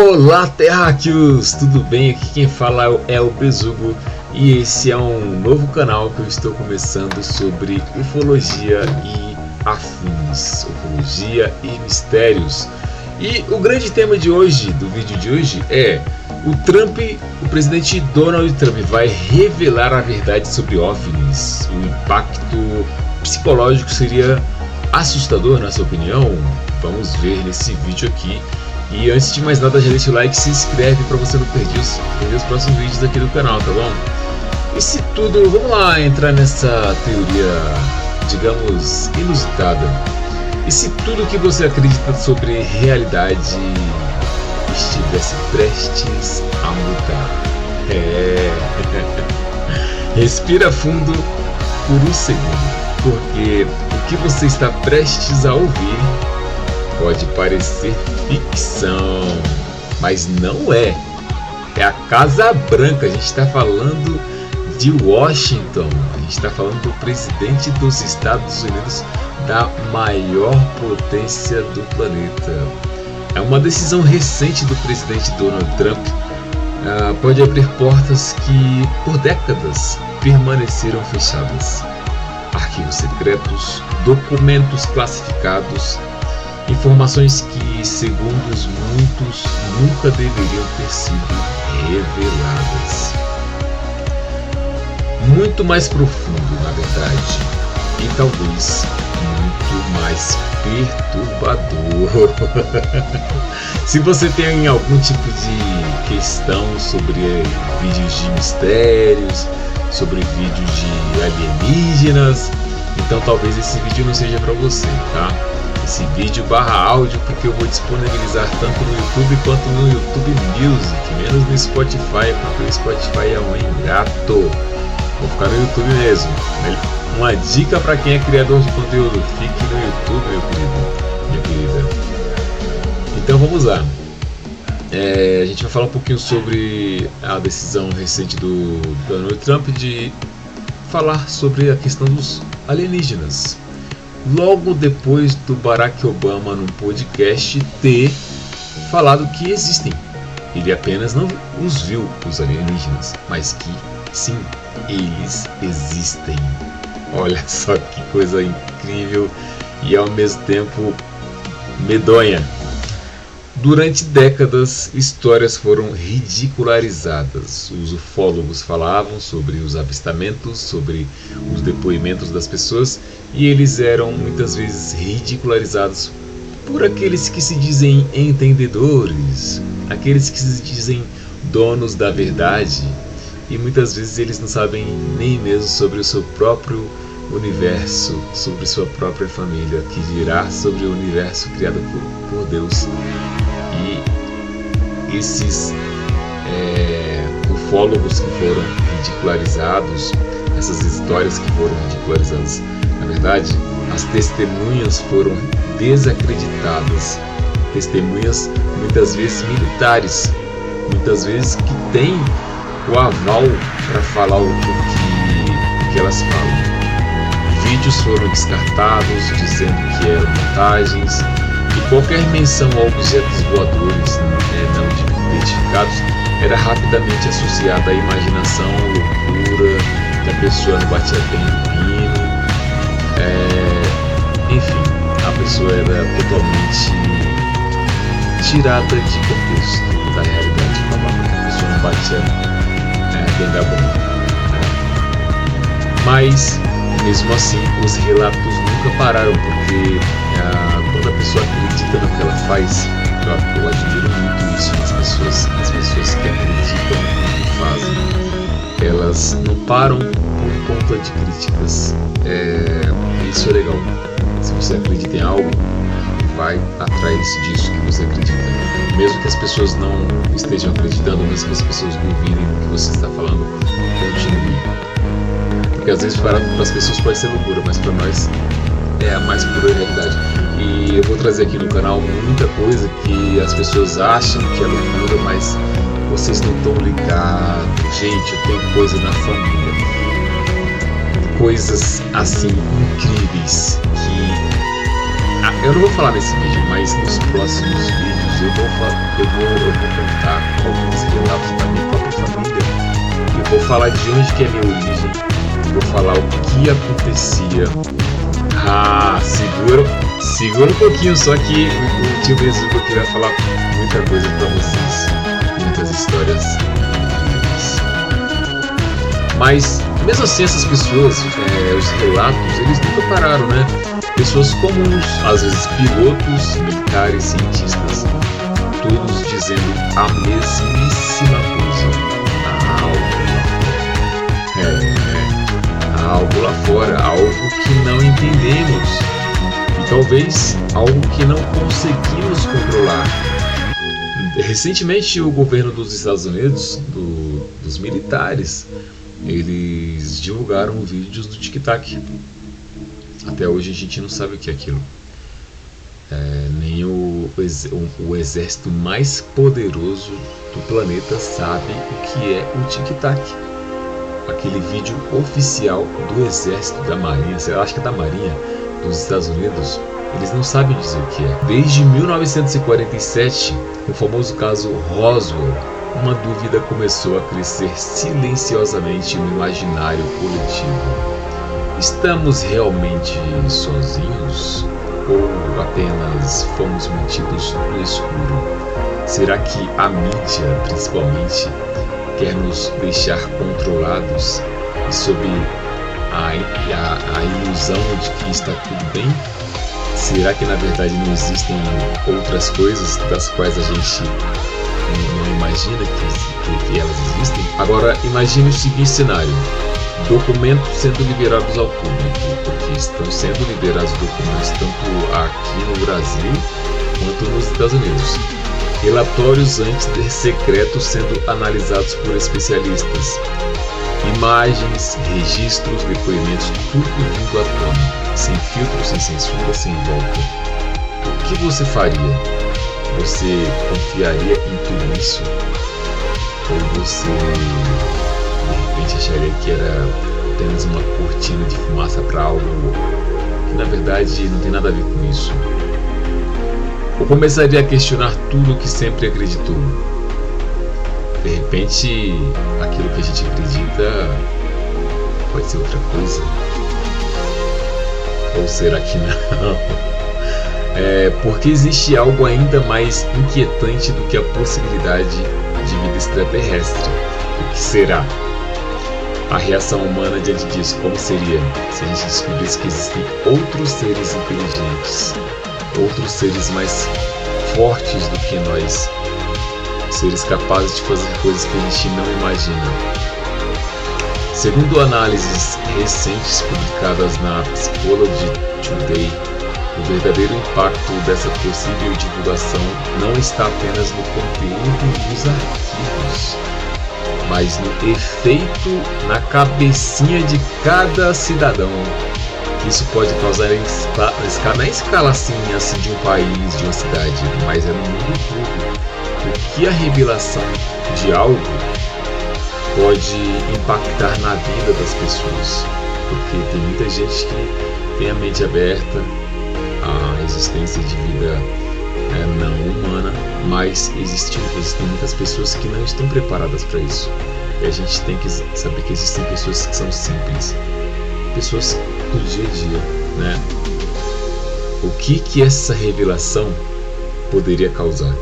Olá, terráqueos! Tudo bem? Aqui quem fala é o Besugo e esse é um novo canal que eu estou começando sobre ufologia e afins, ufologia e mistérios. E o grande tema de hoje, do vídeo de hoje, é o presidente Donald Trump vai revelar a verdade sobre OVNIs. O impacto psicológico seria assustador, na sua opinião? Vamos ver nesse vídeo aqui. E antes de mais nada, já deixa o like e se inscreve para você não perder os próximos vídeos aqui do canal, tá bom? E se tudo, vamos lá entrar nessa teoria, digamos, inusitada. E se tudo que você acredita sobre realidade estivesse prestes a mudar? Respira fundo por um segundo, porque o que você está prestes a ouvir pode parecer ficção, mas não é. É a Casa Branca. A gente está falando de Washington. A gente está falando do presidente dos Estados Unidos, da maior potência do planeta. É uma decisão recente do presidente Donald Trump. Pode abrir portas que por décadas permaneceram fechadas. Arquivos secretos, documentos classificados, informações que, segundo muitos, nunca deveriam ter sido reveladas. Muito mais profundo, na verdade, e talvez muito mais perturbador. Se você tem algum tipo de questão sobre vídeos de mistérios, sobre vídeos de alienígenas, então talvez esse vídeo não seja para você, tá? Esse vídeo /áudio, porque eu vou disponibilizar tanto no YouTube quanto no YouTube Music, menos no Spotify, porque o Spotify é um ingrato. Vou ficar no YouTube mesmo. Uma dica para quem é criador de conteúdo: fique no YouTube, meu querido, minha querida. Então vamos lá. A gente vai falar um pouquinho sobre a decisão recente do Donald Trump de falar sobre a questão dos alienígenas. Logo depois do Barack Obama, num podcast, ter falado que existem. Ele apenas não os viu, os alienígenas, mas que sim, eles existem. Olha só que coisa incrível e ao mesmo tempo medonha. Durante décadas, histórias foram ridicularizadas. Os ufólogos falavam sobre os avistamentos, sobre os depoimentos das pessoas, e eles eram muitas vezes ridicularizados por aqueles que se dizem entendedores, aqueles que se dizem donos da verdade, e muitas vezes eles não sabem nem mesmo sobre o seu próprio universo, sobre sua própria família, que dirá sobre o universo criado por Deus. E esses ufólogos que foram ridicularizados, essas histórias que foram ridicularizadas, na verdade, as testemunhas foram desacreditadas. Testemunhas muitas vezes militares, muitas vezes que têm o aval para falar o que elas falam. Vídeos foram descartados, dizendo que eram montagens, e qualquer menção a objetos voadores não identificados era rapidamente associada à imaginação, loucura, que a pessoa não batia bem no pino, enfim, a pessoa era totalmente tirada de contexto da realidade, falava que a pessoa não batia bem da boca. Mas mesmo assim, os relatos nunca pararam, porque quando a pessoa acredita no que ela faz, eu admiro muito isso nas pessoas. As pessoas que acreditam no que fazem, elas não param por conta de críticas. Isso é legal. Se você acredita em algo, vai atrás disso que você acredita. Mesmo que as pessoas não estejam acreditando, mesmo que as pessoas duvidem do que você está falando, continue. Porque às vezes para as pessoas pode ser loucura, mas para nós é a mais pura realidade. E eu vou trazer aqui no canal muita coisa que as pessoas acham que é loucura, mas vocês não estão ligados. Gente, eu tenho coisa na família, coisas assim incríveis que eu não vou falar nesse vídeo, mas nos próximos vídeos hoje eu vou contar alguns relatos da minha própria família. Eu vou falar de onde que é minha origem, vou falar o que acontecia. Segura um pouquinho, só que o tio Bezuca aqui vai falar muita coisa pra vocês, muitas histórias. Mas mesmo assim essas pessoas, os relatos, eles nunca pararam, né? Pessoas comuns, às vezes pilotos, militares, cientistas, todos dizendo a mesmíssima coisa. Há algo lá fora, algo que não entendemos e talvez algo que não conseguimos controlar. Recentemente o governo dos Estados Unidos, dos militares, eles divulgaram vídeos do Tic-Tac. Até hoje a gente não sabe o que é aquilo. Nem o exército mais poderoso do planeta sabe o que é o Tic-Tac. Aquele vídeo oficial do exército, da marinha, acho que é da marinha dos Estados Unidos, eles não sabem dizer o que é. Desde 1947, o famoso caso Roswell, uma dúvida começou a crescer silenciosamente no imaginário coletivo. Estamos realmente sozinhos? Ou apenas fomos mantidos no escuro? Será que a mídia, principalmente, quer nos deixar controlados e sob a ilusão de que está tudo bem? Será que na verdade não existem outras coisas das quais a gente não imagina que elas existem? Agora imagine o seguinte cenário: documentos sendo liberados ao público, porque estão sendo liberados documentos tanto aqui no Brasil quanto nos Estados Unidos. Relatórios antes secretos sendo analisados por especialistas. Imagens, registros, depoimentos, tudo vindo à tona, sem filtro, sem censura, sem volta. O que você faria? Você confiaria em tudo isso? Ou você de repente acharia que era apenas uma cortina de fumaça para algo que na verdade não tem nada a ver com isso? Ou começaria a questionar tudo o que sempre acreditou? De repente, aquilo que a gente acredita pode ser outra coisa? Ou será que não? Porque existe algo ainda mais inquietante do que a possibilidade de vida extraterrestre. O que será? A reação humana diante disso, como seria se a gente descobrisse que existem outros seres inteligentes, outros seres mais fortes do que nós, seres capazes de fazer coisas que a gente não imagina? Segundo análises recentes publicadas na Psychology Today, o verdadeiro impacto dessa possível divulgação não está apenas no conteúdo dos arquivos, mas no efeito na cabecinha de cada cidadão. Isso pode causar na escala assim de um país, de uma cidade, mas é no mundo todo. O que a revelação de algo pode impactar na vida das pessoas, porque tem muita gente que tem a mente aberta à existência de vida não humana, mas existem muitas pessoas que não estão preparadas para isso. E a gente tem que saber que existem pessoas que são simples, pessoas do dia a dia, né? O que essa revelação poderia causar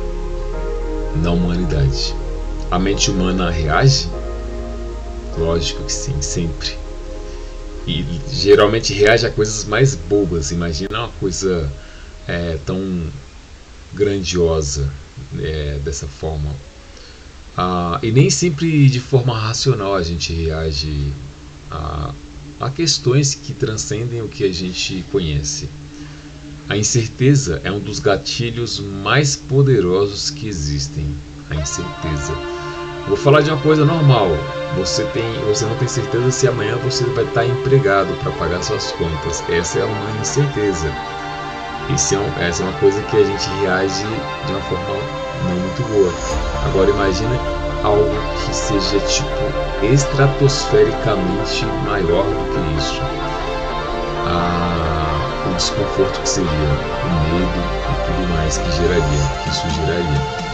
na humanidade? A mente humana reage? Lógico que sim, sempre. E geralmente reage a coisas mais bobas. Imagina uma coisa tão grandiosa dessa forma. E nem sempre de forma racional a gente reage a questões que transcendem o que a gente conhece. A incerteza é um dos gatilhos mais poderosos que existem. A incerteza. Vou falar de uma coisa normal. Você não tem certeza se amanhã você vai estar empregado para pagar suas contas. Essa é uma incerteza. Essa é uma coisa que a gente reage de uma forma não muito boa. Agora imagina algo que seja estratosfericamente maior do que isso. o desconforto que seria, o medo e tudo mais que isso geraria.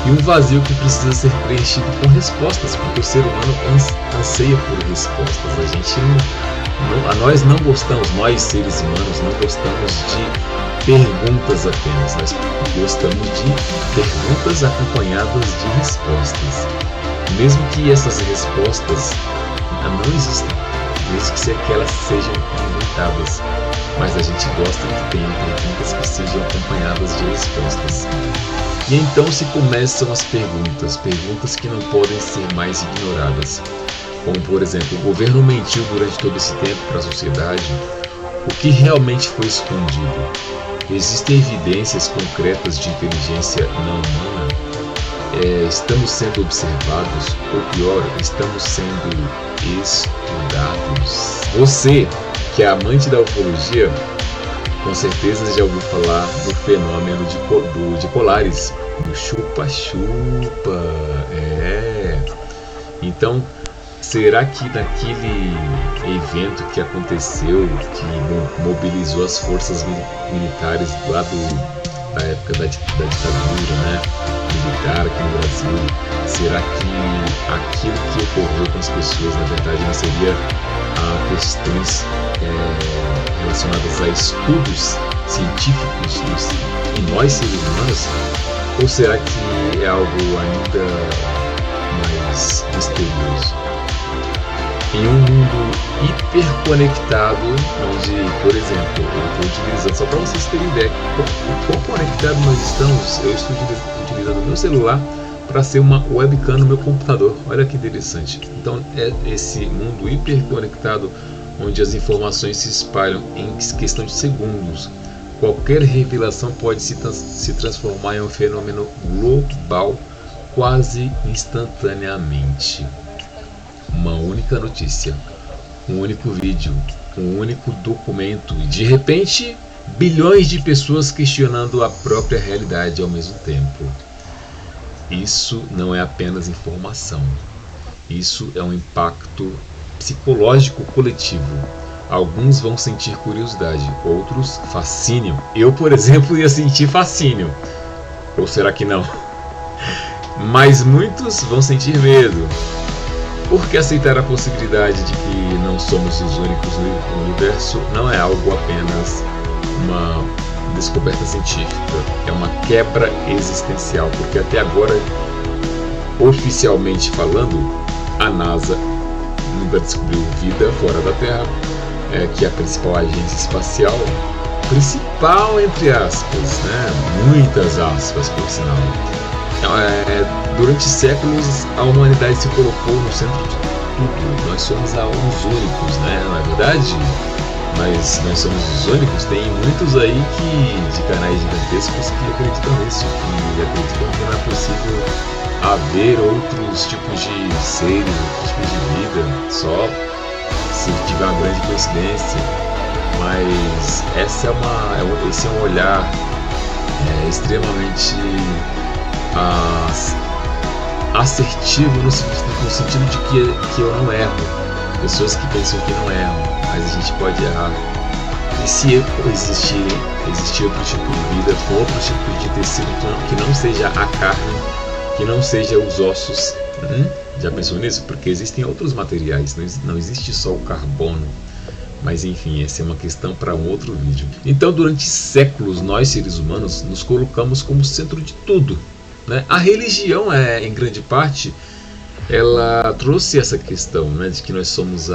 E um vazio que precisa ser preenchido com respostas, porque o ser humano anseia por respostas. Nós não gostamos, nós seres humanos não gostamos de perguntas apenas, nós gostamos de perguntas acompanhadas de respostas. Mesmo que essas respostas não existam, mesmo que elas sejam inventadas, mas a gente gosta que tenham perguntas que sejam acompanhadas de respostas. E então se começam as perguntas que não podem ser mais ignoradas. Como, por exemplo, o governo mentiu durante todo esse tempo para a sociedade. O que realmente foi escondido? Existem evidências concretas de inteligência não humana? Estamos sendo observados, ou pior, estamos sendo estudados. Você, que é amante da ufologia, com certeza já ouviu falar do fenômeno de Polaris, do chupa-chupa. Então, será que naquele evento que aconteceu, que mobilizou as forças militares lá da época da ditadura, né, militar aqui no Brasil, será que aquilo que ocorreu com as pessoas, na verdade, não seria questões relacionadas a estudos científicos em nós seres humanos? Ou será que é algo ainda mais misterioso? Em um mundo hiperconectado, onde, por exemplo, eu estou utilizando, só para vocês terem ideia, o quão conectado nós estamos, eu estou utilizando o meu celular para ser uma webcam no meu computador. Olha que interessante. Então é esse mundo hiperconectado onde as informações se espalham em questão de segundos. Qualquer revelação pode se transformar em um fenômeno global quase instantaneamente. Uma única notícia, um único vídeo, um único documento e, de repente, bilhões de pessoas questionando a própria realidade ao mesmo tempo. Isso não é apenas informação. Isso é um impacto psicológico coletivo. Alguns vão sentir curiosidade, outros fascínio. Eu, por exemplo, ia sentir fascínio. Ou será que não? Mas muitos vão sentir medo. Porque aceitar a possibilidade de que não somos os únicos no universo não é algo apenas uma descoberta científica, é uma quebra existencial, porque até agora, oficialmente falando, a NASA nunca descobriu vida fora da Terra, que é a principal agência espacial, principal entre aspas, né? Muitas aspas por sinal. Durante séculos a humanidade se colocou no centro de tudo. Nós somos os únicos, né? Na verdade, mas nós somos os únicos. Tem muitos aí de canais gigantescos que acreditam nisso, que acreditam que não é possível haver outros tipos de seres, outros tipos de vida, só se tiver uma grande coincidência. Mas esse é um olhar extremamente assertivo no sentido de que eu não erro. Pessoas que pensam que não erram, mas a gente pode errar. E se existir outro tipo de vida, com outro tipo de tecido que não seja a carne, que não seja os ossos? Já pensou nisso? Porque existem outros materiais, não existe só o carbono. Mas enfim, essa é uma questão para um outro vídeo. Então, durante séculos, nós seres humanos nos colocamos como centro de tudo, né? A religião, em grande parte, ela trouxe essa questão, né, de que nós somos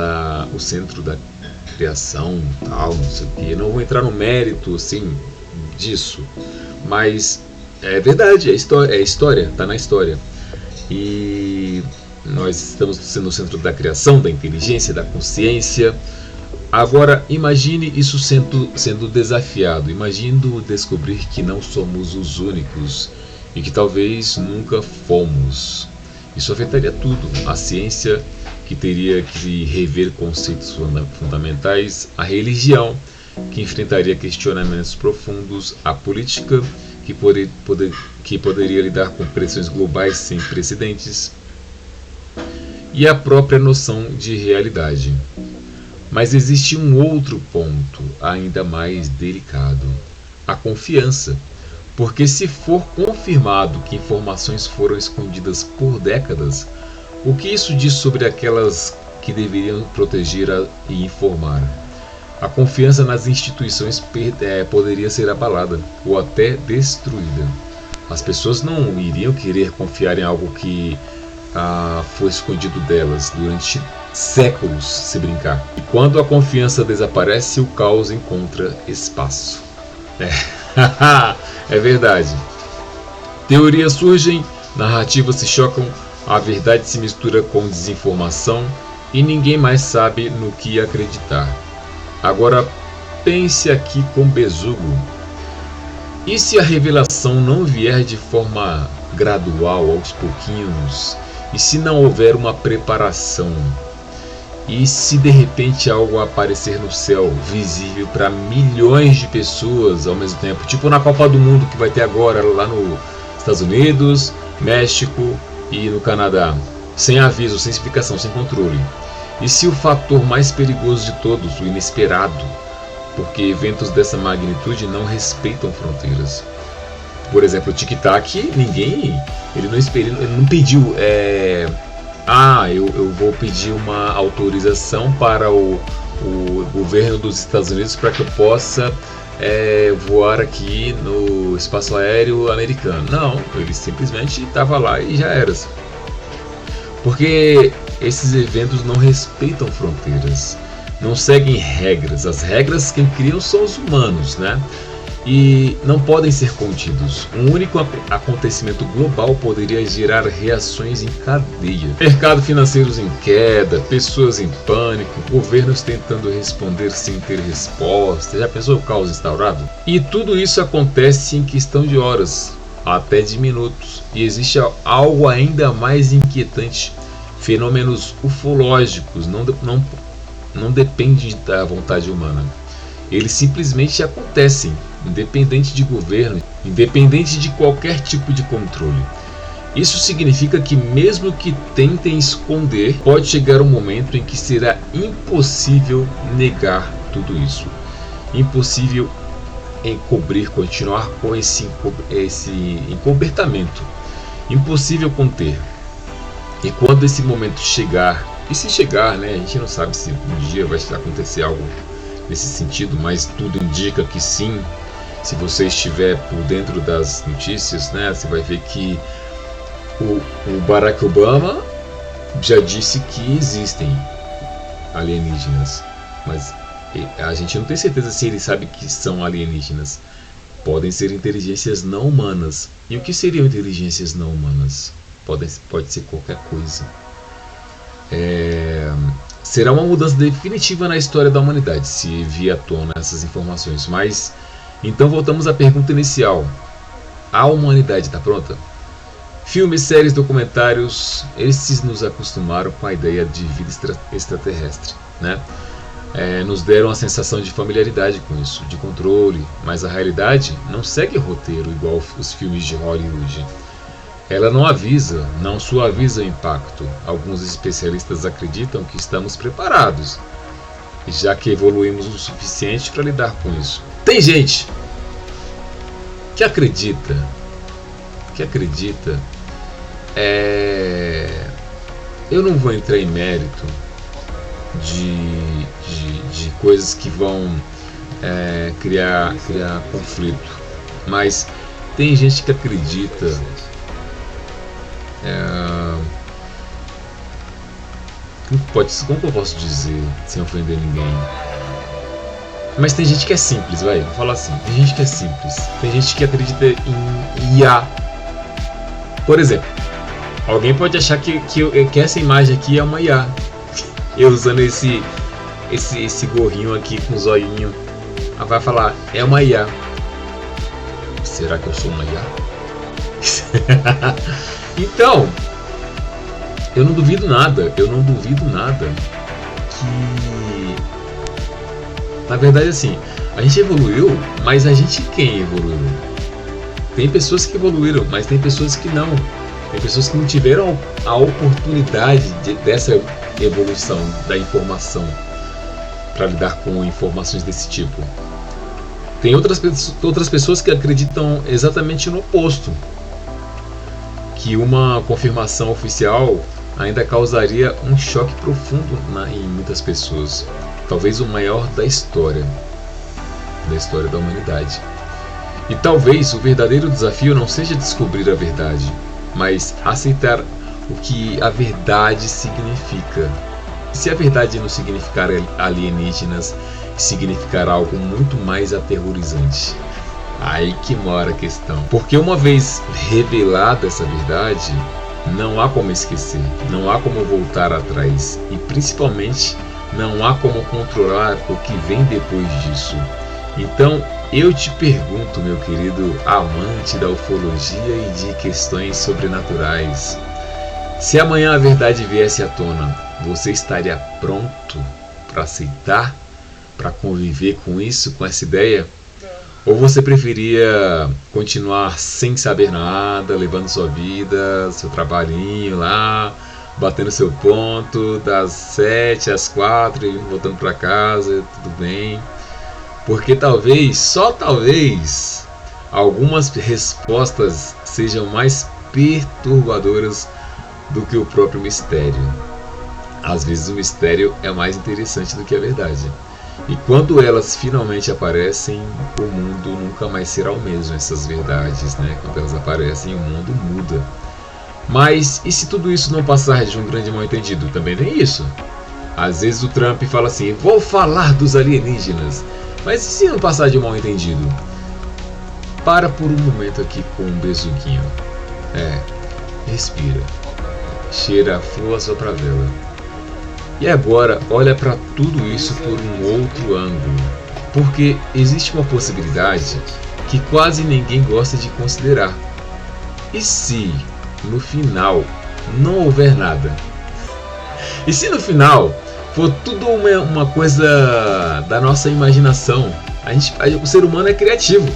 o centro da criação, tal, não sei o quê. Não vou entrar no mérito assim, disso, mas é verdade, é história, está na história. E nós estamos sendo o centro da criação, da inteligência, da consciência. Agora, imagine isso sendo desafiado. Imagine descobrir que não somos os únicos e que talvez nunca fomos. Isso afetaria tudo. A ciência, que teria que rever conceitos fundamentais, a religião, que enfrentaria questionamentos profundos, a política, que poderia lidar com pressões globais sem precedentes, e a própria noção de realidade. Mas existe um outro ponto ainda mais delicado: a confiança. Porque se for confirmado que informações foram escondidas por décadas, o que isso diz sobre aquelas que deveriam proteger e informar? A confiança nas instituições poderia ser abalada ou até destruída. As pessoas não iriam querer confiar em algo que foi escondido delas durante séculos, se brincar. E quando a confiança desaparece, o caos encontra espaço. É verdade. Teorias surgem, narrativas se chocam, a verdade se mistura com desinformação e ninguém mais sabe no que acreditar. Agora pense aqui com besugo. E se a revelação não vier de forma gradual, aos pouquinhos? E se não houver uma preparação? E se de repente algo aparecer no céu, visível para milhões de pessoas ao mesmo tempo? Tipo na Copa do Mundo que vai ter agora lá nos Estados Unidos, México e no Canadá. Sem aviso, sem explicação, sem controle. E se o fator mais perigoso de todos, o inesperado? Porque eventos dessa magnitude não respeitam fronteiras. Por exemplo, o Tic-Tac, ele não pediu, eu vou pedir uma autorização para o governo dos Estados Unidos para que eu possa voar aqui no espaço aéreo americano. Não, ele simplesmente estava lá e já era. Porque esses eventos não respeitam fronteiras, não seguem regras. As regras quem criam são os humanos, né? E não podem ser contidos. Um único acontecimento global poderia gerar reações em cadeia. Mercados financeiros em queda, pessoas em pânico, governos tentando responder sem ter resposta. Já pensou o caos instaurado? E tudo isso acontece em questão de horas, até de minutos. E existe algo ainda mais inquietante. Fenômenos ufológicos não dependem da vontade humana. Eles simplesmente acontecem, independente de governo, independente de qualquer tipo de controle. Isso significa que mesmo que tentem esconder, pode chegar um momento em que será impossível negar tudo isso. Impossível encobrir, continuar com esse encobertamento. Impossível conter. E quando esse momento chegar, e se chegar, né, a gente não sabe se um dia vai acontecer algo nesse sentido, mas tudo indica que sim. Se você estiver por dentro das notícias, né, você vai ver que o Barack Obama já disse que existem alienígenas, mas a gente não tem certeza se ele sabe que são alienígenas. Podem ser inteligências não humanas. E o que seriam inteligências não humanas? Pode ser qualquer coisa. Será uma mudança definitiva na história da humanidade se vier à tona essas informações. Mas então voltamos à pergunta inicial: a humanidade está pronta? Filmes, séries, documentários, esses nos acostumaram com a ideia de vida extraterrestre, né? Nos deram a sensação de familiaridade com isso, de controle, mas a realidade não segue roteiro igual os filmes de Hollywood. Ela não suaviza o impacto. Alguns especialistas acreditam que estamos preparados, já que evoluímos o suficiente para lidar com isso. Tem gente que acredita, eu não vou entrar em mérito de coisas que vão criar conflito, mas tem gente que acredita como que eu posso dizer sem ofender ninguém? Mas tem gente que é simples, vou falar assim. Tem gente que é simples. Tem gente que acredita em IA. Por exemplo, alguém pode achar que essa imagem aqui é uma IA. Eu usando esse gorrinho aqui com zoinho. Ela vai falar, é uma IA. Será que eu sou uma IA? Então, eu não duvido nada que, na verdade, assim, a gente evoluiu, mas a gente quem evoluiu? Tem pessoas que evoluíram, mas tem pessoas que não. Tem pessoas que não tiveram a oportunidade dessa evolução da informação. para lidar com informações desse tipo. Tem outras pessoas que acreditam exatamente no oposto, que uma confirmação oficial ainda causaria um choque profundo em muitas pessoas, talvez o maior da história da humanidade. E talvez o verdadeiro desafio não seja descobrir a verdade, mas aceitar o que a verdade significa. E se a verdade não significar alienígenas, significar algo muito mais aterrorizante. Aí que mora a questão. Porque uma vez revelada essa verdade, não há como esquecer, não há como voltar atrás e principalmente não há como controlar o que vem depois disso. Então eu te pergunto, meu querido amante da ufologia e de questões sobrenaturais, se amanhã a verdade viesse à tona, você estaria pronto para aceitar, para conviver com isso, com essa ideia? Ou você preferia continuar sem saber nada, levando sua vida, seu trabalhinho lá, batendo seu ponto das 7 às 4 e voltando para casa, tudo bem? Porque talvez, só talvez, algumas respostas sejam mais perturbadoras do que o próprio mistério. Às vezes o mistério é mais interessante do que a verdade. E quando elas finalmente aparecem, o mundo nunca mais será o mesmo, essas verdades, né? Quando elas aparecem, o mundo muda. Mas e se tudo isso não passar de um grande mal-entendido? Também tem isso. Às vezes o Trump fala assim, vou falar dos alienígenas. Mas e se não passar de um mal-entendido? Para por um momento aqui com um besuguinho. Respira. Cheira a flor, sopra a vela. E agora olha para tudo isso por um outro ângulo, porque existe uma possibilidade que quase ninguém gosta de considerar. E se no final não houver nada? E se no final for tudo uma coisa da nossa imaginação? O ser humano é criativo.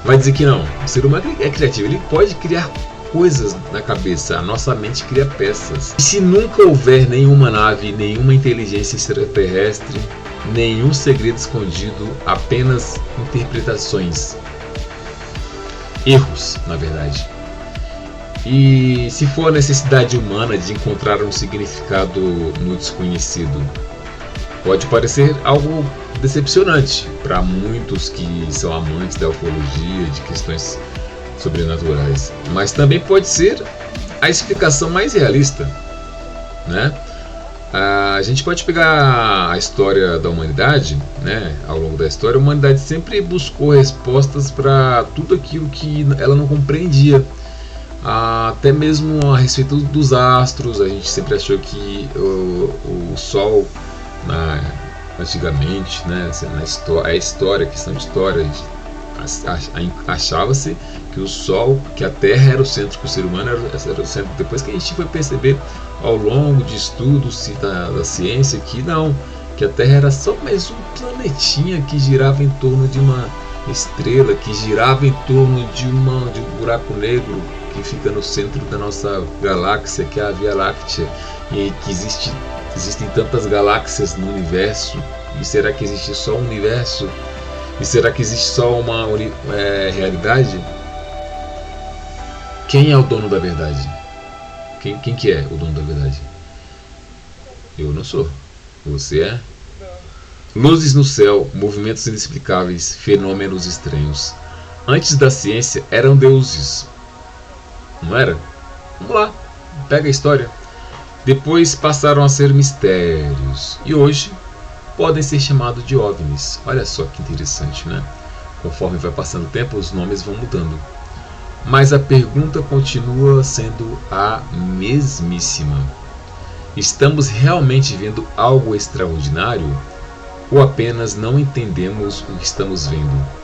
Vai dizer que não? O ser humano é criativo, ele pode criar coisas na cabeça, a nossa mente cria peças. E se nunca houver nenhuma nave, nenhuma inteligência extraterrestre, nenhum segredo escondido, apenas interpretações, erros, na verdade. E se for a necessidade humana de encontrar um significado no desconhecido, pode parecer algo decepcionante para muitos que são amantes da ufologia, de questões sobrenaturais, mas também pode ser a explicação mais realista, né? A gente pode pegar a história da humanidade, né? Ao longo da história, a humanidade sempre buscou respostas para tudo aquilo que ela não compreendia, até mesmo a respeito dos astros. A gente sempre achou que o Sol, antigamente, né? A história, questão de história, achava-se que o Sol, que a Terra era o centro, que o ser humano era o centro. Depois que a gente foi perceber ao longo de estudos da ciência que não, que a Terra era só mais um planetinha que girava em torno de uma estrela, que girava em torno de um buraco negro que fica no centro da nossa galáxia, que é a Via Láctea, e que existem tantas galáxias no universo. E será que existe só um universo? E será que existe só uma realidade? Quem é o dono da verdade? Quem que é o dono da verdade? Eu não sou. Você é? Luzes no céu, movimentos inexplicáveis, fenômenos estranhos. Antes da ciência eram deuses. Não era? Vamos lá, pega a história. Depois passaram a ser mistérios. E hoje podem ser chamados de OVNIs. Olha só que interessante, né? Conforme vai passando o tempo, os nomes vão mudando. Mas a pergunta continua sendo a mesmíssima. Estamos realmente vendo algo extraordinário? Ou apenas não entendemos o que estamos vendo?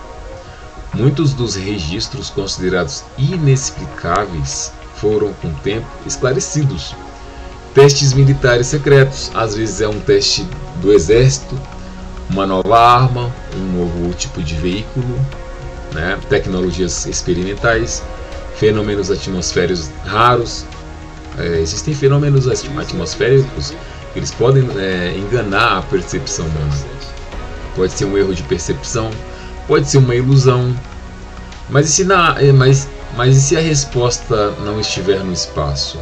Muitos dos registros considerados inexplicáveis foram, com o tempo, esclarecidos. Testes militares secretos, às vezes é um teste do exército, uma nova arma, um novo tipo de veículo, né? Tecnologias experimentais, fenômenos atmosféricos raros. Existem fenômenos atmosféricos Eles podem enganar a percepção humana. Pode ser um erro de percepção, pode ser uma ilusão. Mas e se a resposta não estiver no espaço?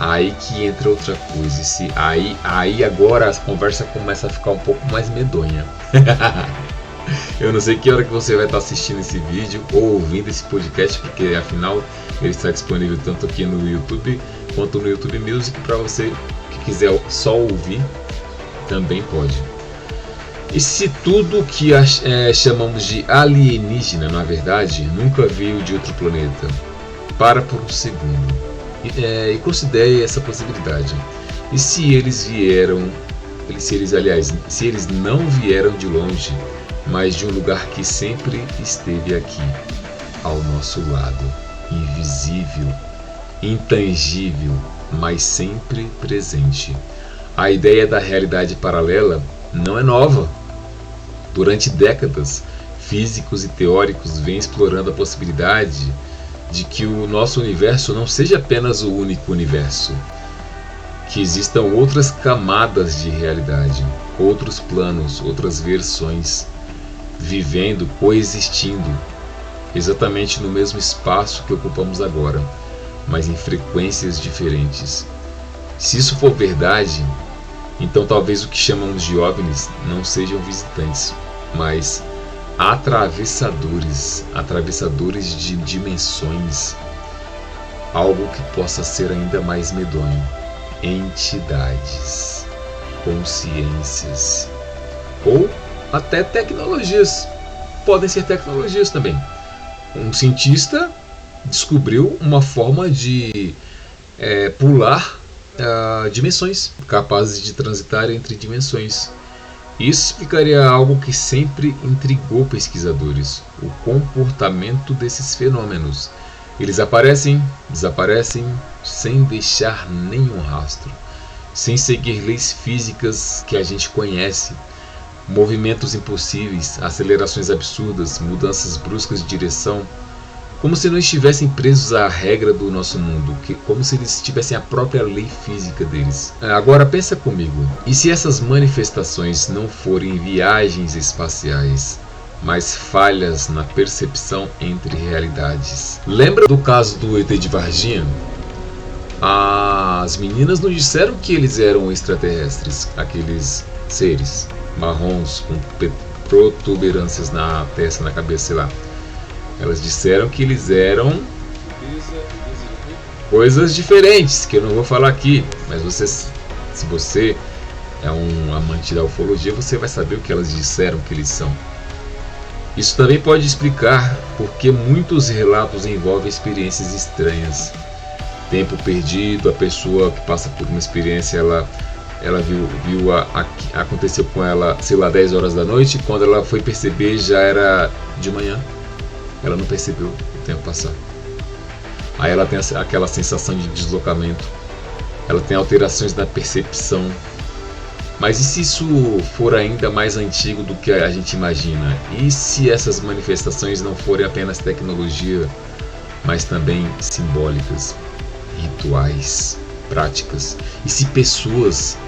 Aí que entra outra coisa. Aí agora a conversa começa a ficar um pouco mais medonha. Eu não sei que hora que você vai estar assistindo esse vídeo ou ouvindo esse podcast, porque afinal ele está disponível tanto aqui no YouTube quanto no YouTube Music. Para você que quiser só ouvir, também pode. E se tudo que chamamos de alienígena, na verdade, nunca veio de outro planeta? Para por um segundo e considere essa possibilidade. E se eles não vieram de longe, mas de um lugar que sempre esteve aqui, ao nosso lado, invisível, intangível, mas sempre presente. A ideia da realidade paralela não é nova. Durante décadas, físicos e teóricos vêm explorando a possibilidade de que o nosso universo não seja apenas o único universo, que existam outras camadas de realidade, outros planos, outras versões, vivendo, coexistindo, exatamente no mesmo espaço que ocupamos agora, mas em frequências diferentes. Se isso for verdade, então talvez o que chamamos de OVNIs não sejam visitantes, mas atravessadores de dimensões, algo que possa ser ainda mais medonho. Entidades, consciências ou até tecnologias. Podem ser tecnologias também. Um cientista descobriu uma forma de pular dimensões, capazes de transitar entre dimensões. Isso explicaria algo que sempre intrigou pesquisadores: o comportamento desses fenômenos. Eles aparecem, desaparecem, sem deixar nenhum rastro, sem seguir leis físicas que a gente conhece. Movimentos impossíveis, acelerações absurdas, mudanças bruscas de direção, como se não estivessem presos à regra do nosso mundo, como se eles tivessem a própria lei física deles. Agora pensa comigo, e se essas manifestações não forem viagens espaciais, mas falhas na percepção entre realidades? Lembra do caso do ET de Varginha? As meninas nos disseram que eles eram extraterrestres, aqueles seres marrons com protuberâncias na testa, na cabeça, sei lá. Elas disseram que eles eram coisas diferentes, que eu não vou falar aqui, mas se você é um amante da ufologia, você vai saber o que elas disseram que eles são. Isso também pode explicar porque muitos relatos envolvem experiências estranhas. Tempo perdido, a pessoa que passa por uma experiência, ela viu aconteceu com ela, sei lá, 10 horas da noite, quando ela foi perceber já era de manhã. Ela não percebeu o tempo passar. Aí ela tem aquela sensação de deslocamento. Ela tem alterações na percepção. Mas e se isso for ainda mais antigo do que a gente imagina? E se essas manifestações não forem apenas tecnologia, mas também simbólicas, rituais, práticas? E se pessoas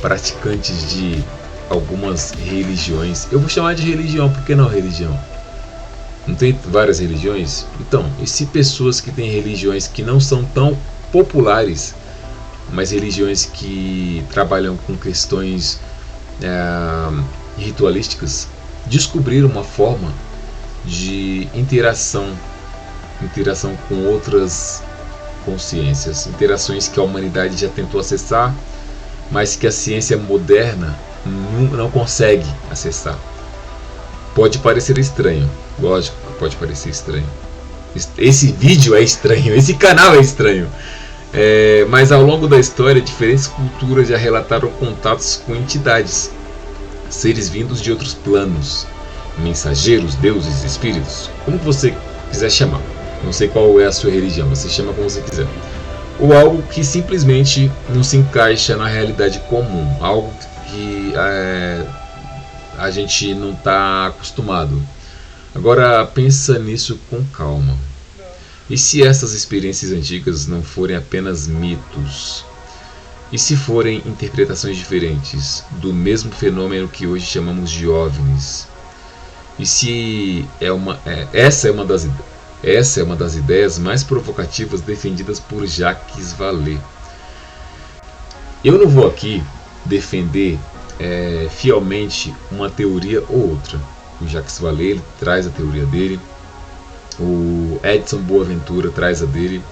praticantes de algumas religiões, eu vou chamar de religião, por que não religião? Não tem várias religiões? Então, e se pessoas que têm religiões que não são tão populares, mas religiões que trabalham com questões ritualísticas, descobriram uma forma de interação com outras consciências, interações que a humanidade já tentou acessar, mas que a ciência moderna não consegue acessar? Pode parecer estranho, lógico que pode parecer estranho. Esse vídeo é estranho, esse canal é estranho. Mas ao longo da história, diferentes culturas já relataram contatos com entidades, seres vindos de outros planos, mensageiros, deuses, espíritos, como você quiser chamar. Não sei qual é a sua religião, você chama como você quiser. Ou algo que simplesmente não se encaixa na realidade comum, algo que a gente não está acostumado. Agora pensa nisso com calma. E se essas experiências antigas não forem apenas mitos? E se forem interpretações diferentes do mesmo fenômeno que hoje chamamos de OVNIs? E se essa é uma das ideias mais provocativas defendidas por Jacques Vallée. Eu não vou aqui defender fielmente uma teoria ou outra. O Jacques Vallée ele traz a teoria dele, o Edson Boaventura traz a dele,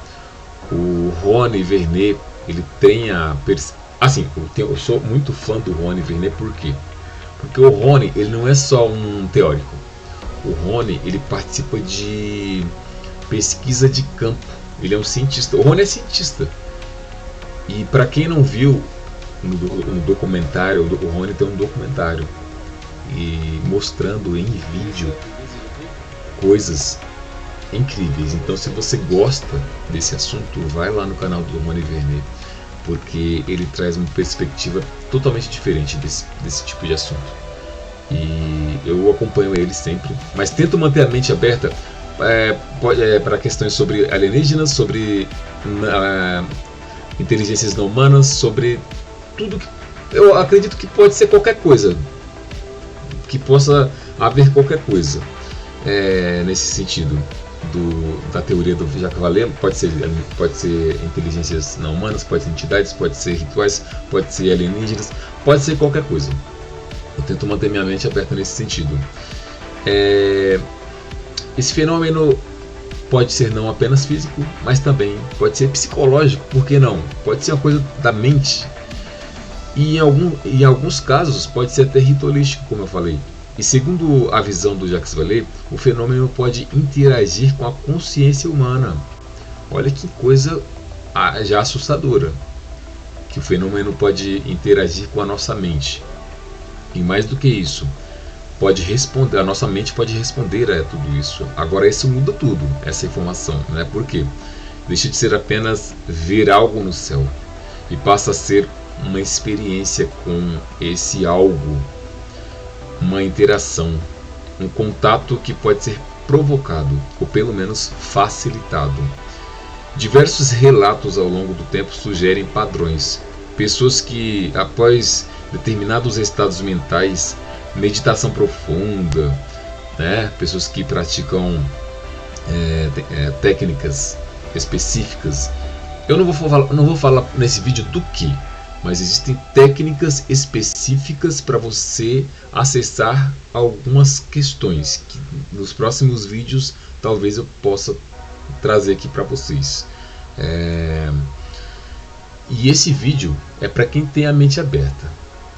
o Rony Vernet ele tem assim, eu sou muito fã do Rony Vernet. Por quê? Porque o Rony ele não é só um teórico. O Rony ele participa de pesquisa de campo. Ele é um cientista. O Rony é cientista. E para quem não viu no documentário, o Rony tem um documentário e mostrando em vídeo coisas incríveis. Então, se você gosta desse assunto, vai lá no canal do Rony Vernet, porque ele traz uma perspectiva totalmente diferente desse tipo de assunto. E eu acompanho ele sempre, mas tento manter a mente aberta para questões sobre alienígenas, sobre inteligências não humanas, sobre tudo que eu acredito que pode ser qualquer coisa, que possa haver qualquer coisa nesse sentido da teoria do Jacques Vallée. Pode ser inteligências não humanas, pode ser entidades, pode ser rituais, pode ser alienígenas, pode ser qualquer coisa. Eu tento manter minha mente aberta nesse sentido. Esse fenômeno pode ser não apenas físico, mas também pode ser psicológico, por que não? Pode ser uma coisa da mente. E em alguns casos pode ser até ritualístico, como eu falei. E segundo a visão do Jacques Vallée, o fenômeno pode interagir com a consciência humana. Olha que coisa já assustadora. Que o fenômeno pode interagir com a nossa mente. E mais do que isso, a nossa mente pode responder a tudo isso. Agora isso muda tudo, essa informação, né? Por quê? Deixa de ser apenas ver algo no céu e passa a ser uma experiência com esse algo, uma interação, um contato que pode ser provocado ou pelo menos facilitado. Diversos relatos ao longo do tempo sugerem padrões. Pessoas que, após determinados estados mentais, meditação profunda, né? Pessoas que praticam técnicas específicas. Eu não vou falar nesse vídeo do que, mas existem técnicas específicas para você acessar algumas questões que nos próximos vídeos talvez eu possa trazer aqui para vocês. E esse vídeo é para quem tem a mente aberta.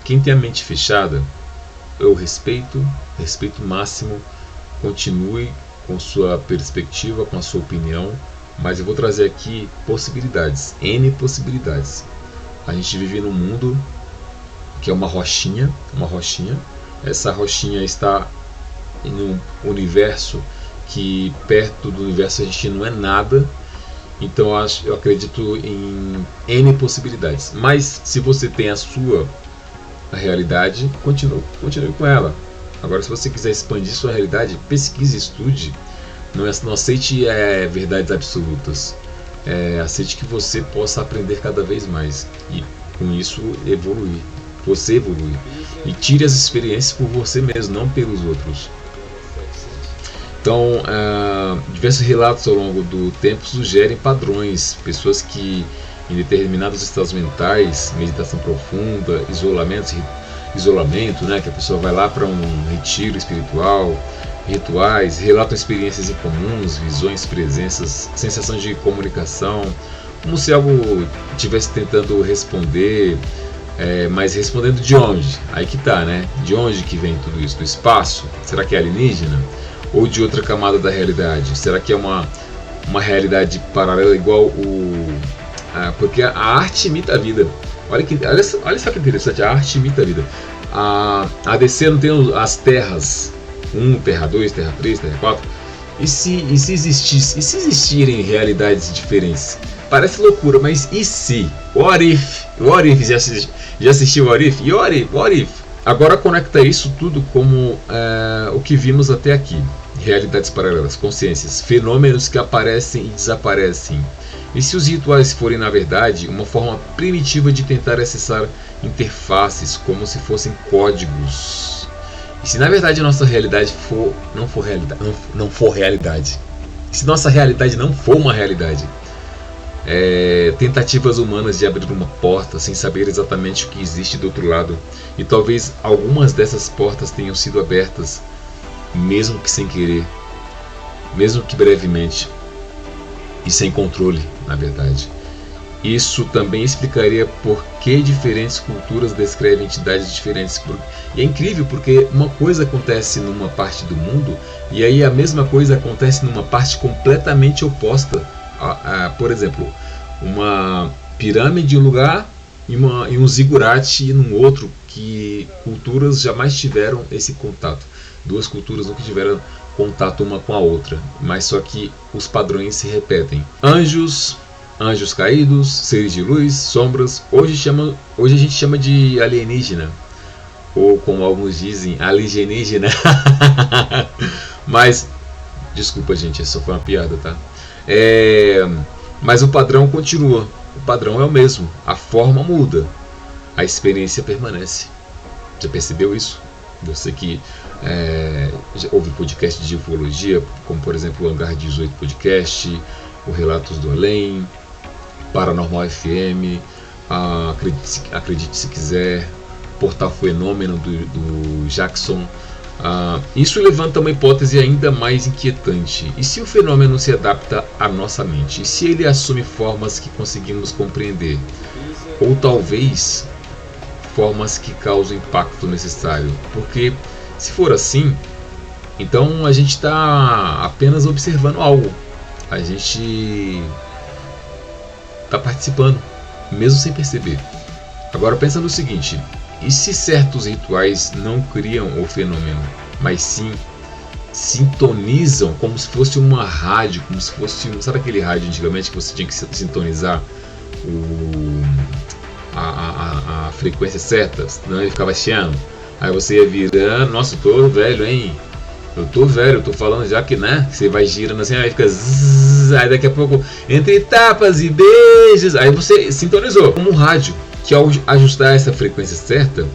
Quem tem a mente fechada, eu respeito máximo, continue com sua perspectiva, com a sua opinião, mas eu vou trazer aqui possibilidades, N possibilidades. A gente vive num mundo que é uma rochinha. Essa rochinha está em um universo que perto do universo a gente não é nada. Então eu acredito em N possibilidades. Mas se você tem a sua realidade, continue com ela. Agora, se você quiser expandir sua realidade, pesquise, estude. Não aceite verdades absolutas. Aceite que você possa aprender cada vez mais e com isso evoluir. Você evolui e tire as experiências por você mesmo, não pelos outros. Então, diversos relatos ao longo do tempo sugerem padrões. Pessoas que em determinados estados mentais, meditação profunda, isolamento, né, que a pessoa vai lá para um retiro espiritual, rituais, relatam experiências incomuns, visões, presenças, sensação de comunicação, como se algo estivesse tentando responder, mas respondendo de onde? Aí que tá, né? De onde que vem tudo isso? Do espaço? Será que é alienígena? Ou de outra camada da realidade? Será que é uma realidade paralela igual porque a arte imita a vida. Olha só que interessante, a arte imita a vida. A DC não tem as terras 1, Terra 2, Terra 3, Terra 4. E se existirem realidades diferentes? Parece loucura, mas e se? What if? Já assistiu What if? What if? Agora conecta isso tudo como o que vimos até aqui. realidades paralelas, consciências, fenômenos que aparecem e desaparecem. E se os rituais forem, na verdade, uma forma primitiva de tentar acessar interfaces, como se fossem códigos? E se na verdade a nossa realidade não for realidade, se nossa realidade não for uma realidade, tentativas humanas de abrir uma porta sem saber exatamente o que existe do outro lado, e talvez algumas dessas portas tenham sido abertas, mesmo que sem querer, mesmo que brevemente, e sem controle, na verdade. Isso também explicaria por que diferentes culturas descrevem entidades diferentes. E é incrível porque uma coisa acontece numa parte do mundo e aí a mesma coisa acontece numa parte completamente oposta. Por exemplo, uma pirâmide em um lugar e um zigurate num outro, que culturas jamais tiveram esse contato. Duas culturas nunca tiveram contato uma com a outra, mas só que os padrões se repetem. Anjos caídos, seres de luz, sombras. Hoje a gente chama de alienígena, ou como alguns dizem, alienígena. Mas desculpa, gente, essa foi uma piada, tá? Mas o padrão continua. O padrão é o mesmo. A forma muda, a experiência permanece. Já percebeu isso? Você que já ouve podcast de ufologia, como por exemplo o Hangar 18 Podcast, o Relatos do Além, Paranormal FM, Acredite se quiser, Portal Fenômeno do Jackson. Isso levanta uma hipótese ainda mais inquietante. E se o fenômeno se adapta à nossa mente? E se ele assume formas que conseguimos compreender? Ou talvez formas que causam o impacto necessário? Porque se for assim, então a gente está apenas observando algo. A gente está participando, mesmo sem perceber. Agora pensa no seguinte: e se certos rituais não criam o fenômeno, mas sim sintonizam como se fosse uma rádio, como se fosse, sabe aquele rádio antigamente que você tinha que sintonizar a frequência certa, senão ele ficava chiando. Aí você ia virando, nossa, eu tô velho, hein? Eu tô velho, eu tô falando já que, né? Você vai girando assim, aí fica zzz, aí daqui a pouco, entre tapas e beijos, aí você sintonizou. Como um rádio, que ao ajustar essa frequência certa,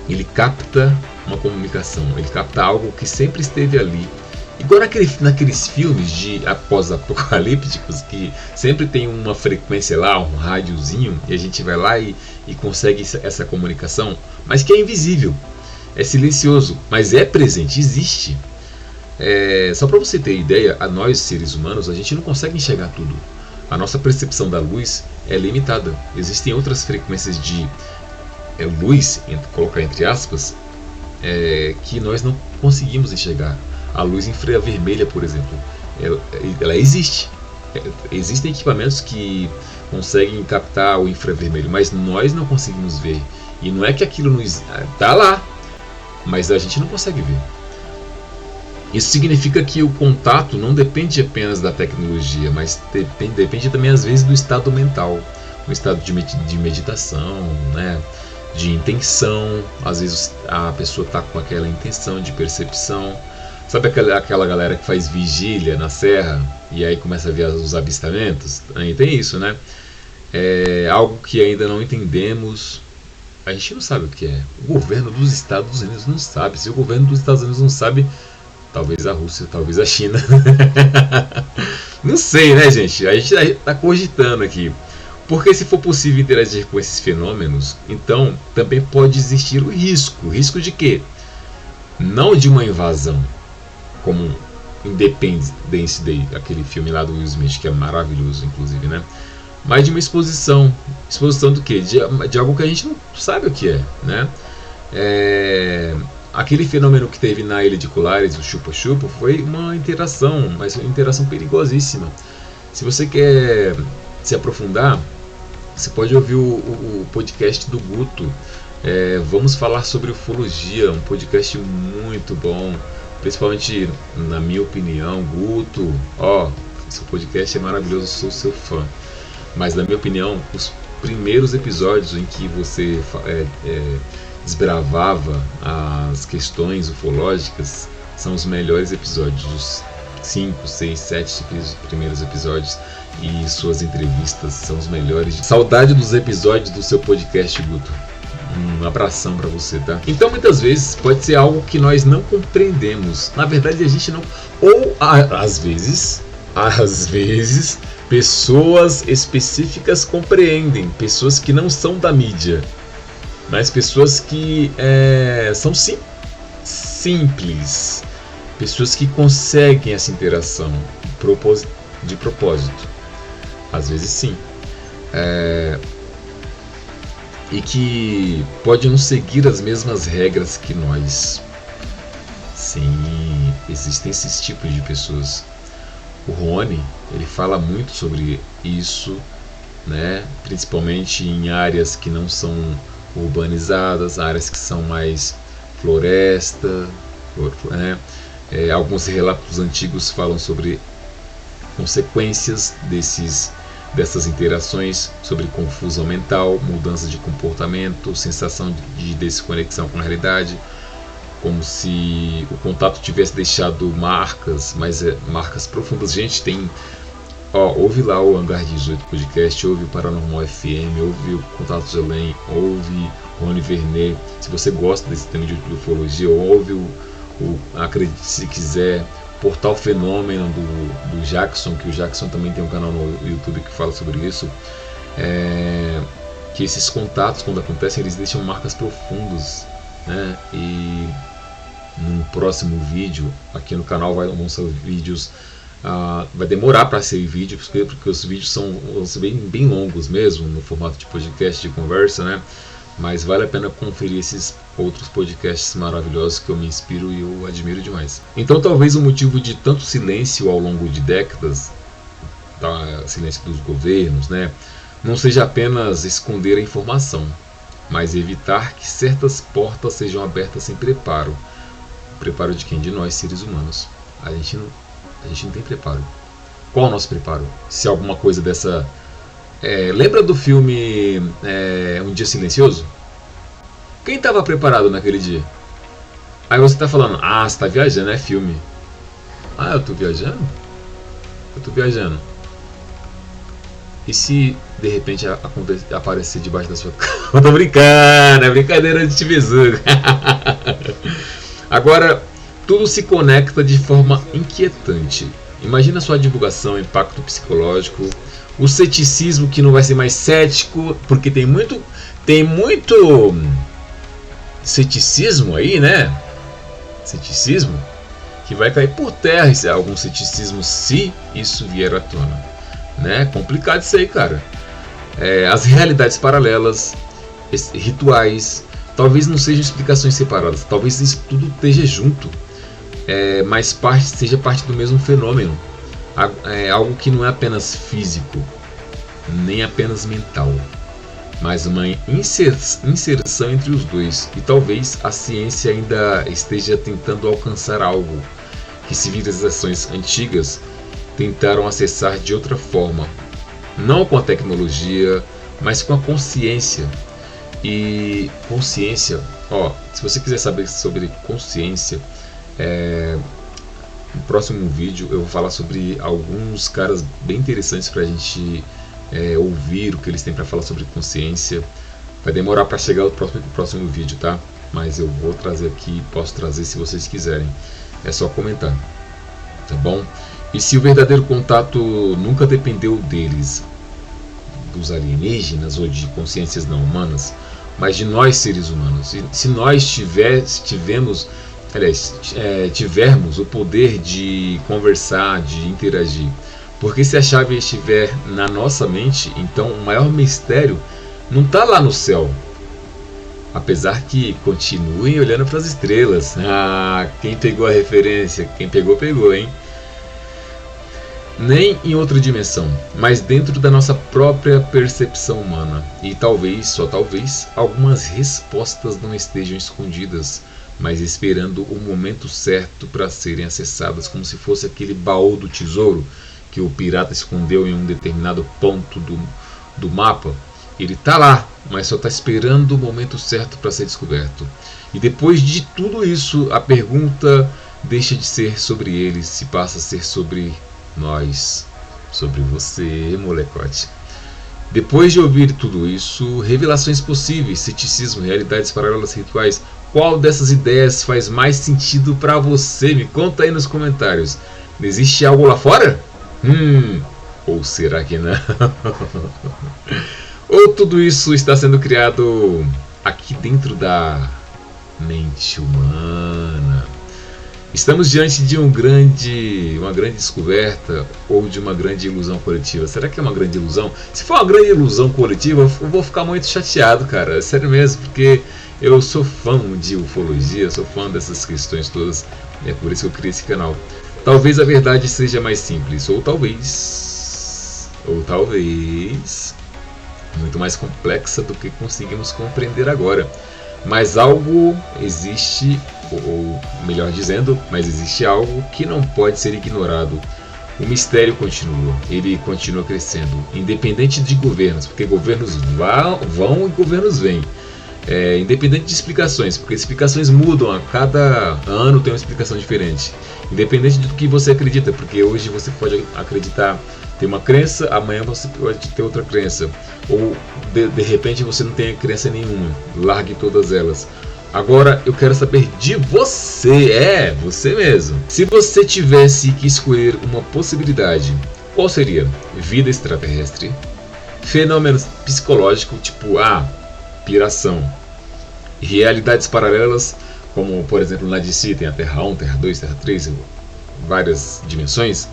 ele capta uma comunicação, ele capta algo que sempre esteve ali. Igual naqueles filmes de pós-apocalípticos, que sempre tem uma frequência lá, um rádiozinho, e a gente vai lá e consegue essa comunicação, mas que é invisível, é silencioso, mas é presente, existe. Só para você ter ideia, nós seres humanos, a gente não consegue enxergar tudo. A nossa percepção da luz é limitada. Existem outras frequências de luz, colocar entre aspas, que nós não conseguimos enxergar. A luz infravermelha, por exemplo, ela existe. Existem equipamentos que conseguem captar o infravermelho, mas nós não conseguimos ver. E não é que aquilo está lá, mas a gente não consegue ver. Isso significa que o contato não depende apenas da tecnologia, mas depende também às vezes do estado mental, um estado de meditação, né? De intenção. Às vezes a pessoa está com aquela intenção de percepção. Sabe aquela galera que faz vigília na serra e aí começa a ver os avistamentos? Aí tem isso, né? É algo que ainda não entendemos. A gente não sabe o que é. O governo dos Estados Unidos não sabe. Se o governo dos Estados Unidos não sabe, talvez a Rússia, talvez a China. Não sei, né, gente? A gente está cogitando aqui. Porque se for possível interagir com esses fenômenos, então também pode existir o risco. Risco de quê? Não de uma invasão, como Independence Day, aquele filme lá do Will Smith, que é maravilhoso, inclusive, né? Mas de uma exposição. Exposição do quê? De algo que a gente não sabe o que é, né? Aquele fenômeno que teve na Ilha de Colares, o chupa-chupa, foi uma interação, mas uma interação perigosíssima. Se você quer se aprofundar, você pode ouvir o podcast do Guto. Vamos falar sobre ufologia, um podcast muito bom, principalmente na minha opinião. Guto, seu podcast é maravilhoso, sou seu fã. Mas na minha opinião, os primeiros episódios em que você desbravava as questões ufológicas são os melhores episódios, os 5, 6, 7 primeiros episódios, e suas entrevistas são os melhores. Saudade dos episódios do seu podcast, Guto. Um abração para você, tá? Então, muitas vezes pode ser algo que nós não compreendemos. Na verdade, a gente não... Ou, às vezes, pessoas específicas compreendem. Pessoas que não são da mídia. Mas pessoas que são simples. Pessoas que conseguem essa interação de propósito. Às vezes, sim. E que pode não seguir as mesmas regras que nós. Sim, existem esses tipos de pessoas. O Rony, ele fala muito sobre isso, né? Principalmente em áreas que não são urbanizadas, áreas que são mais floresta, né? Alguns relatos antigos falam sobre consequências dessas interações, sobre confusão mental, mudança de comportamento, sensação de desconexão com a realidade, como se o contato tivesse deixado marcas, mas marcas profundas. Gente, ouve lá o Hangar 18 Podcast, ouve o Paranormal FM, ouve o Contatos de Além, ouve o Rony Vernet. Se você gosta desse tema de ufologia, ouve o Acredite Se Quiser, Portal Fenômeno do Jackson, que o Jackson também tem um canal no YouTube que fala sobre isso. Que esses contatos, quando acontecem, eles deixam marcas profundas, né? E no próximo vídeo aqui no canal vão ser vídeos, vai demorar para ser vídeo, porque os vídeos vão ser bem longos mesmo, no formato de podcast, de conversa, né? Mas vale a pena conferir esses outros podcasts maravilhosos que eu me inspiro e eu admiro demais. Então talvez o motivo de tanto silêncio ao longo de décadas, silêncio dos governos, né, não seja apenas esconder a informação, mas evitar que certas portas sejam abertas sem preparo. O preparo de quem? De nós, seres humanos. A gente não tem preparo. Qual é o nosso preparo? Se alguma coisa dessa... lembra do filme Um Dia Silencioso? Quem estava preparado naquele dia? Aí você está falando, você está viajando, é filme. Eu estou viajando? Eu estou viajando. E se de repente aparecer debaixo da sua cama? Eu tô brincando, é brincadeira de tibizuca. Agora, tudo se conecta de forma inquietante. Imagina sua divulgação, impacto psicológico, o ceticismo que não vai ser mais cético, porque tem muito ceticismo aí, né? Ceticismo que vai cair por terra, algum ceticismo, se isso vier à tona, né? Complicado isso aí, cara. As realidades paralelas, rituais, talvez não sejam explicações separadas, talvez isso tudo esteja junto, mas seja parte do mesmo fenômeno. Algo que não é apenas físico, nem apenas mental, mas uma inserção entre os dois. E talvez a ciência ainda esteja tentando alcançar algo que civilizações antigas tentaram acessar de outra forma, não com a tecnologia, mas com a consciência. E consciência, se você quiser saber sobre consciência, no próximo vídeo eu vou falar sobre alguns caras bem interessantes para a gente ouvir o que eles têm para falar sobre consciência. Vai demorar para chegar o próximo vídeo, tá? Mas eu vou trazer aqui, posso trazer se vocês quiserem. É só comentar, tá bom? E se o verdadeiro contato nunca dependeu deles, dos alienígenas ou de consciências não humanas, mas de nós seres humanos, e se nós tivermos o poder de conversar, de interagir, porque se a chave estiver na nossa mente, então o maior mistério não está lá no céu. Apesar que continuem olhando para as estrelas. Quem pegou a referência? Quem pegou, pegou, hein? Nem em outra dimensão, mas dentro da nossa própria percepção humana. E talvez, só talvez, algumas respostas não estejam escondidas, mas esperando o momento certo para serem acessadas, como se fosse aquele baú do tesouro que o pirata escondeu em um determinado ponto do mapa. Ele está lá, mas só está esperando o momento certo para ser descoberto. E depois de tudo isso, a pergunta deixa de ser sobre eles e passa a ser sobre nós, sobre você, molecote. Depois de ouvir tudo isso, revelações possíveis, ceticismo, realidades paralelas, rituais, qual dessas ideias faz mais sentido para você? Me conta aí nos comentários. Existe algo lá fora? Ou será que não? Ou tudo isso está sendo criado aqui dentro da mente humana? Estamos diante de uma grande descoberta ou de uma grande ilusão coletiva? Será que é uma grande ilusão? Se for uma grande ilusão coletiva, eu vou ficar muito chateado, cara. É sério mesmo, porque eu sou fã de ufologia, sou fã dessas questões todas. É por isso que eu criei esse canal. Talvez a verdade seja mais simples, ou talvez muito mais complexa do que conseguimos compreender agora. Mas algo existe, ou melhor dizendo, mas existe algo que não pode ser ignorado. O mistério continua, ele continua crescendo, independente de governos, porque governos vão e governos vêm. Independente de explicações, porque explicações mudam, a cada ano tem uma explicação diferente. Independente do que você acredita, porque hoje você pode acreditar, ter uma crença, amanhã você pode ter outra crença. Ou de repente você não tem crença nenhuma, largue todas elas. Agora eu quero saber de você, você mesmo. Se você tivesse que escolher uma possibilidade, qual seria? Vida extraterrestre? Fenômenos psicológicos, tipo piração? Realidades paralelas, como por exemplo na DC tem a Terra 1, Terra 2, Terra 3, várias dimensões?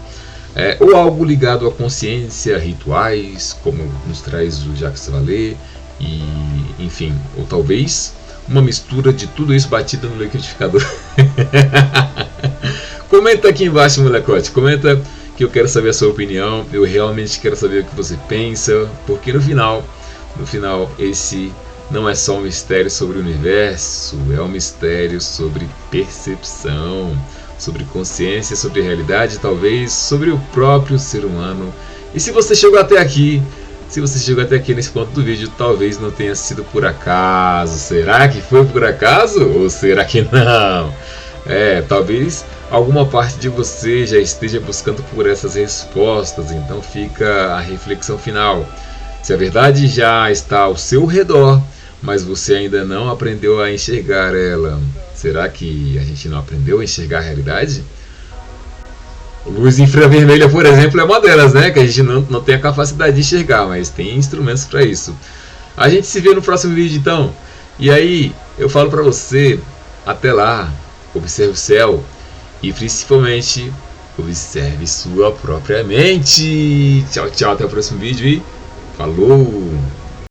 Ou algo ligado à consciência, rituais, como nos traz o Jacques Vallée, e enfim, ou talvez uma mistura de tudo isso batido no liquidificador. Comenta aqui embaixo, molecote, comenta que eu quero saber a sua opinião, eu realmente quero saber o que você pensa, porque no final esse não é só um mistério sobre o universo, é um mistério sobre percepção, sobre consciência, sobre realidade, talvez sobre o próprio ser humano. E se você chegou até aqui nesse ponto do vídeo, talvez não tenha sido por acaso. Será que foi por acaso? Ou será que não? Talvez alguma parte de você já esteja buscando por essas respostas, então fica a reflexão final. Se a verdade já está ao seu redor, mas você ainda não aprendeu a enxergar ela, será que a gente não aprendeu a enxergar a realidade? Luz infravermelha, por exemplo, é uma delas, né? Que a gente não tem a capacidade de enxergar, mas tem instrumentos para isso. A gente se vê no próximo vídeo, então. E aí, eu falo para você, até lá, observe o céu e principalmente, observe sua própria mente. Tchau, tchau, até o próximo vídeo e falou!